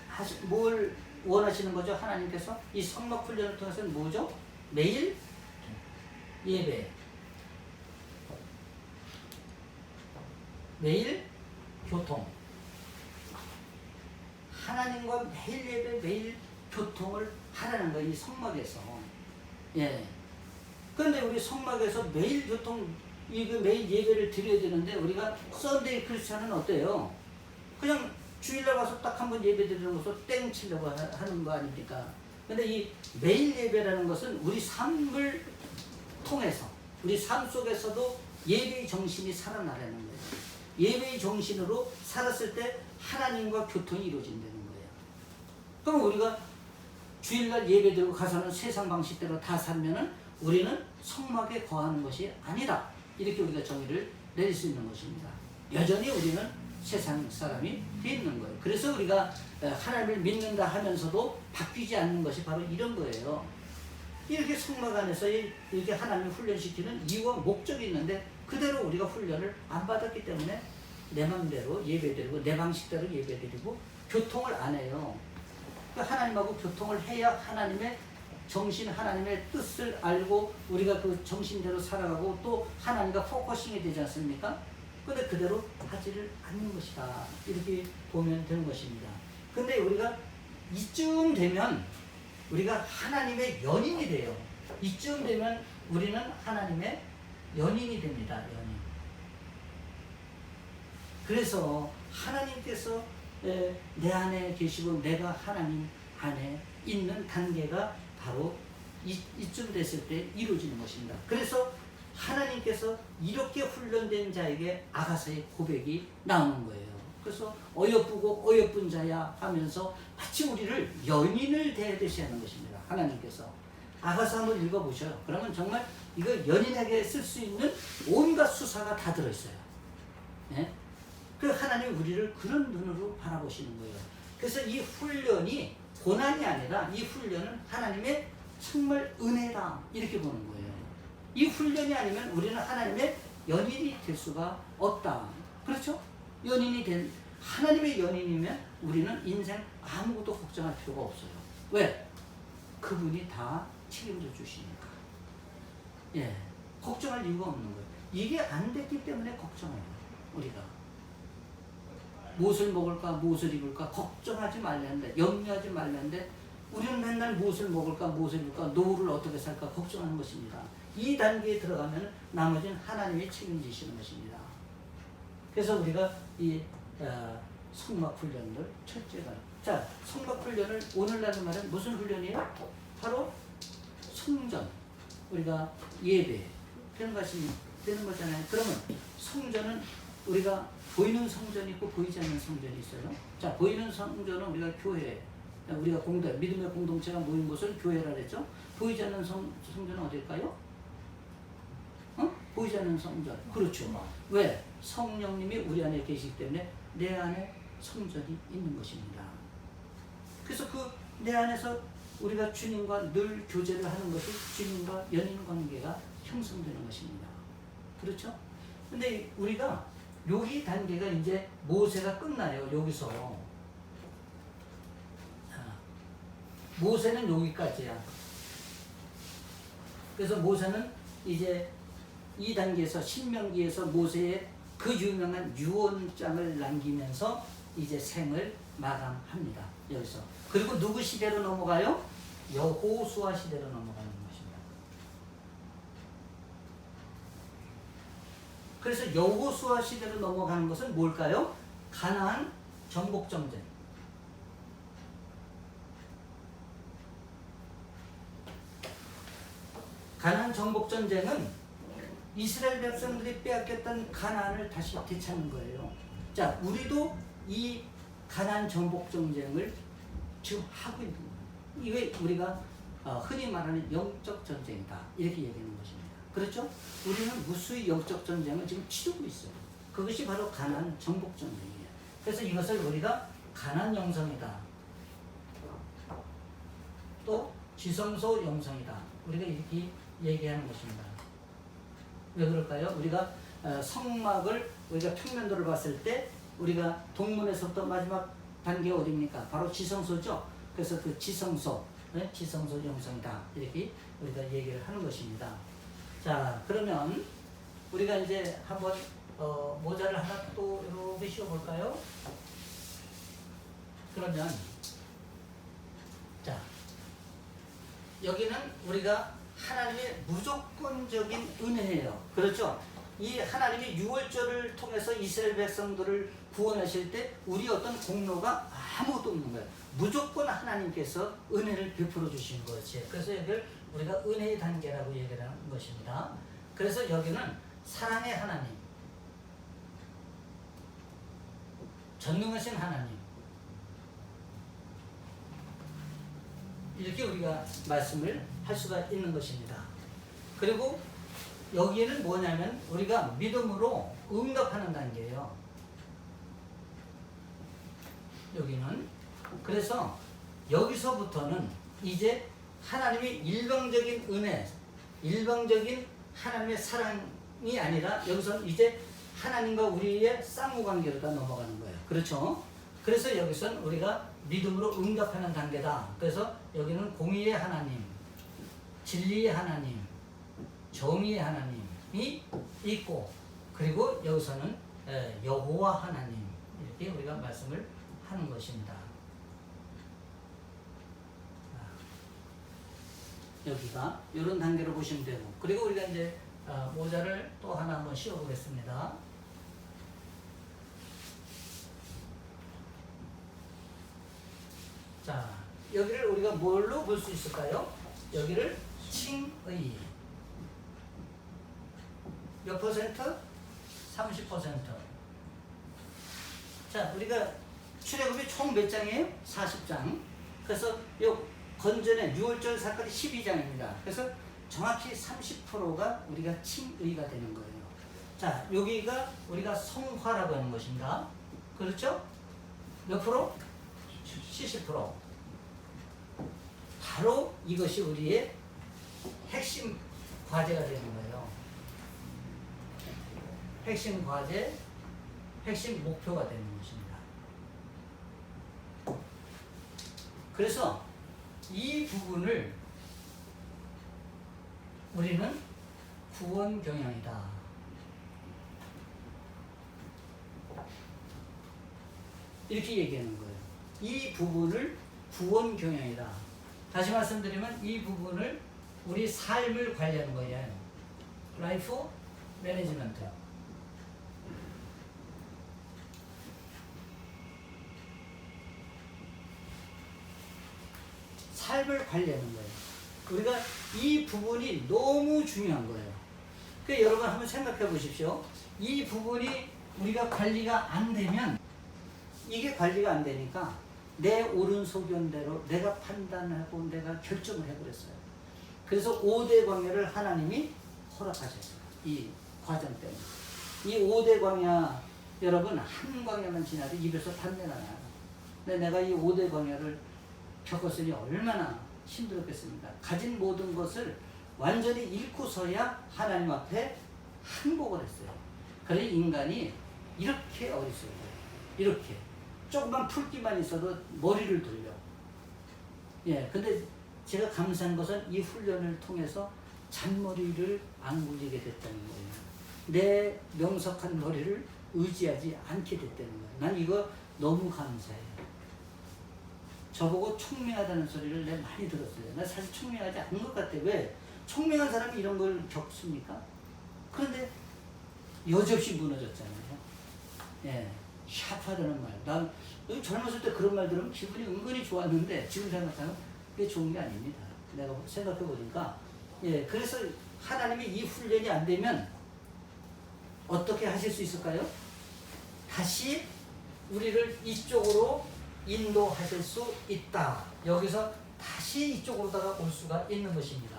[SPEAKER 1] 원하시는 거죠? 하나님께서 이 성막 훈련을 통해서는 뭐죠? 매일 예배, 매일 교통, 하나님과 매일 예배, 매일 교통을 하라는 거예요. 이 성막에서. 예. 그런데 우리 성막에서 매일 교통, 매일 예배를 드려야 되는데 우리가 썬데이 크리스찬은 어때요? 그냥 주일날 와서 딱 한 번 예배 드리는 것으로 땡 치려고 하는 거 아닙니까? 근데 이 매일 예배라는 것은 우리 삶을 통해서 우리 삶 속에서도 예배의 정신이 살아나라는 거예요. 예배의 정신으로 살았을 때 하나님과 교통이 이루어진다는 거예요. 그럼 우리가 주일날 예배 드리고 가서는 세상 방식대로 다 살면은 우리는 성막에 거하는 것이 아니다. 이렇게 우리가 정의를 내릴 수 있는 것입니다. 여전히 우리는 세상 사람이 되어 있는 거예요. 그래서 우리가 하나님을 믿는다 하면서도 바뀌지 않는 것이 바로 이런 거예요. 이렇게 성막 안에서 이렇게 하나님을 훈련시키는 이유와 목적이 있는데 그대로 우리가 훈련을 안 받았기 때문에 내 마음대로 예배드리고 내 방식대로 예배드리고 교통을 안 해요. 하나님하고 교통을 해야 하나님의 정신, 하나님의 뜻을 알고 우리가 그 정신대로 살아가고 또 하나님과 포커싱이 되지 않습니까? 근데 그대로 하지를 않는 것이다. 이렇게 보면 되는 것입니다. 근데 우리가 이쯤 되면 우리가 하나님의 연인이 돼요. 이쯤 되면 우리는 하나님의 연인이 됩니다. 연인. 그래서 하나님께서 내 안에 계시고 내가 하나님 안에 있는 단계가 바로 이쯤 됐을 때 이루어지는 것입니다. 그래서 하나님께서 이렇게 훈련된 자에게 아가서의 고백이 나오는 거예요. 그래서 어여쁘고 어여쁜 자야 하면서 마치 우리를 연인을 대하듯이 하는 것입니다. 하나님께서. 아가서 한번 읽어보셔요. 그러면 정말 이거 연인에게 쓸 수 있는 온갖 수사가 다 들어있어요. 네? 그 하나님 우리를 그런 눈으로 바라보시는 거예요. 그래서 이 훈련이 고난이 아니라 이 훈련은 하나님의 정말 은혜다. 이렇게 보는 거예요. 이 훈련이 아니면 우리는 하나님의 연인이 될 수가 없다. 그렇죠? 하나님의 연인이면 우리는 인생 아무것도 걱정할 필요가 없어요. 왜? 그분이 다 책임져 주시니까. 예. 걱정할 이유가 없는 거예요. 이게 안 됐기 때문에 걱정해요. 우리가. 무엇을 먹을까, 무엇을 입을까 걱정하지 말랬는데, 염려하지 말랬는데 우리는 맨날 무엇을 먹을까, 무엇을 입을까, 노후를 어떻게 살까 걱정하는 것입니다. 이 단계에 들어가면 나머지는 하나님이 책임지시는 것입니다. 그래서 우리가 이 성막 훈련을 철저히 가요. 자, 성막 훈련을 오늘날 말은 무슨 훈련이에요? 바로 성전, 우리가 예배 그런 것이 되는 거잖아요. 그러면 성전은 우리가 보이는 성전이 있고 보이지 않는 성전이 있어요. 자, 보이는 성전은 우리가 교회, 우리가 믿음의 공동체가 모인 곳을 교회라 그랬죠. 보이지 않는 성전은 어딜까요? 보이지 않는 성전. 그렇죠. 왜? 성령님이 우리 안에 계시기 때문에 내 안에 성전이 있는 것입니다. 그래서 그 내 안에서 우리가 주님과 늘 교제를 하는 것이 주님과 연인 관계가 형성되는 것입니다. 그렇죠? 근데 우리가 여기 단계가 이제 모세가 끝나요. 여기서. 모세는 여기까지야. 그래서 모세는 이제 이 단계에서 신명기에서 모세의 그 유명한 유언장을 남기면서 이제 생을 마감합니다. 여기서. 그리고 누구 시대로 넘어가요? 여호수아 시대로 넘어가는 것입니다. 그래서 여호수아 시대로 넘어가는 것은 뭘까요? 가나안 정복 전쟁. 가나안 정복 전쟁은 이스라엘 백성들이 빼앗겼던 가나안을 다시 되찾는 거예요. 자, 우리도 이 가나안 정복 전쟁을 지금 하고 있는 거예요. 이게 우리가 흔히 말하는 영적 전쟁이다. 이렇게 얘기하는 것입니다. 그렇죠? 우리는 무수히 영적 전쟁을 지금 치르고 있어요. 그것이 바로 가나안 정복 전쟁이에요. 그래서 이것을 우리가 가나안 영성이다. 또 지성소 영성이다. 우리가 이렇게 얘기하는 것입니다. 왜 그럴까요? 우리가 성막을 우리가 평면도를 봤을 때 우리가 동문에서부터 마지막 단계가 어디입니까? 바로 지성소죠. 그래서 그 지성소, 지성소 영성이다. 이렇게 우리가 얘기를 하는 것입니다. 자, 그러면 우리가 이제 한번 모자를 하나 또 이렇게 씌워볼까요? 그러면 자, 여기는 우리가 하나님의 무조건적인 은혜예요. 그렇죠? 이 하나님의 유월절을 통해서 이스라엘 백성들을 구원하실 때 우리 어떤 공로가 아무것도 없는 거예요. 무조건 하나님께서 은혜를 베풀어 주신 것이에요. 그래서 여기를 우리가 은혜의 단계라고 얘기를 하는 것입니다. 그래서 여기는 사랑의 하나님, 전능하신 하나님, 이렇게 우리가 말씀을 할 수가 있는 것입니다. 그리고 여기에는 뭐냐면 우리가 믿음으로 응답하는 단계예요. 여기는. 그래서 여기서부터는 이제 하나님의 일방적인 은혜, 일방적인 하나님의 사랑이 아니라 여기서는 이제 하나님과 우리의 쌍무관계로 다 넘어가는 거예요. 그렇죠? 그래서 여기서는 우리가 믿음으로 응답하는 단계다. 그래서 여기는 공의의 하나님, 진리의 하나님, 정의의 하나님이 있고, 그리고 여기서는 여호와 하나님, 이렇게 우리가 말씀을 하는 것입니다. 여기가 이런 단계로 보시면 되고, 그리고 우리가 이제 모자를 또 하나 한번 씌워보겠습니다. 자, 여기를 우리가 뭘로 볼 수 있을까요? 여기를 칭의. 몇 퍼센트? 30%. 자, 우리가 출애굽이 총 몇 장이에요? 40장. 그래서 요 건전의 6월절 사건이 12장입니다. 그래서 정확히 30%가 우리가 칭의가 되는 거예요. 자, 여기가 우리가 성화라고 하는 것입니다. 그렇죠? 몇 프로? 70%. 바로 이것이 우리의 핵심 과제가 되는 거예요. 핵심 과제, 핵심 목표가 되는 것입니다. 그래서 이 부분을 우리는 구원 경영이다. 이렇게 얘기하는 거예요. 이 부분을 구원 경영이다. 다시 말씀드리면 이 부분을 우리 삶을 관리하는 거예요. 라이프 매니지먼트. 삶을 관리하는 거예요. 우리가 이 부분이 너무 중요한 거예요. 그러니까 여러분 한번 생각해 보십시오. 이 부분이 우리가 관리가 안 되면, 이게 관리가 안 되니까 내 옳은 소견대로 내가 판단하고 내가 결정을 해버렸어요. 그래서 5대 광야를 하나님이 허락하셨어요. 이 과정 때문에. 이 5대 광야, 여러분 한 광야만 지나도 입에서 탄내가 나요. 근데 내가 이 5대 광야를 겪었으니 얼마나 힘들었겠습니까? 가진 모든 것을 완전히 잃고서야 하나님 앞에 항복을 했어요. 그래서 인간이 이렇게 어리석어요. 이렇게 조금만 풀기만 있어도 머리를 돌려. 예, 근데 제가 감사한 것은 이 훈련을 통해서 잔머리를 안 굴리게 됐다는 거예요. 내 명석한 머리를 의지하지 않게 됐다는 거예요. 난 이거 너무 감사해요. 저보고 총명하다는 소리를 내가 많이 들었어요. 나 사실 총명하지 않은 것 같아. 왜? 총명한 사람이 이런 걸 겪습니까? 그런데 여지없이 무너졌잖아요. 예, 샤프하다는 말. 난 젊었을 때 그런 말 들으면 기분이 은근히 좋았는데 지금 생각하면 그게 좋은 게 아닙니다. 내가 생각해 보니까 예, 그래서 하나님이 이 훈련이 안 되면 어떻게 하실 수 있을까요? 다시 우리를 이쪽으로 인도하실 수 있다. 여기서 다시 이쪽으로다가 올 수가 있는 것입니다.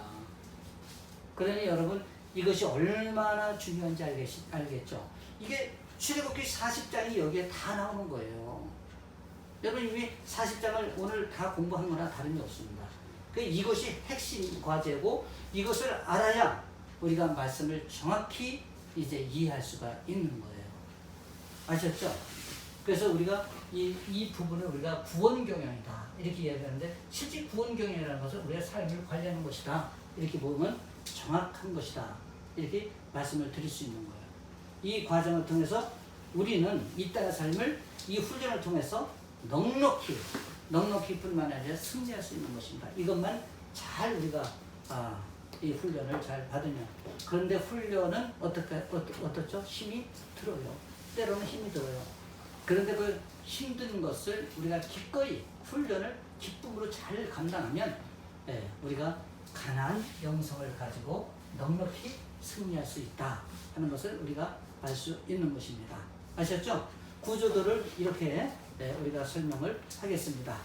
[SPEAKER 1] 그러니 여러분 이것이 얼마나 중요한지 알겠죠? 이게 출애굽기 40장이 여기에 다 나오는 거예요. 여러분 이미 40장을 오늘 다 공부한 거나 다름이 없습니다. 이것이 핵심 과제고 이것을 알아야 우리가 말씀을 정확히 이제 이해할 수가 있는 거예요. 아셨죠? 그래서 우리가 이 부분을 우리가 구원경영이다 이렇게 이야기하는데 실제 구원경영이라는 것은 우리의 삶을 관리하는 것이다 이렇게 보면 정확한 것이다 이렇게 말씀을 드릴 수 있는 거예요. 이 과정을 통해서 우리는 이 땅의 삶을 이 훈련을 통해서 넉넉히 뿐만 아니라 승리할 수 있는 것입니다. 이것만 잘 우리가 이 훈련을 잘 받으면. 그런데 훈련은 어떻죠? 힘이 들어요. 때로는 힘이 들어요. 그런데 그 힘든 것을 우리가 기꺼이 훈련을 기쁨으로 잘 감당하면 우리가 강한 영성을 가지고 넉넉히 승리할 수 있다 하는 것을 우리가 알 수 있는 것입니다. 아셨죠? 구조도를 이렇게 우리가 설명을 하겠습니다.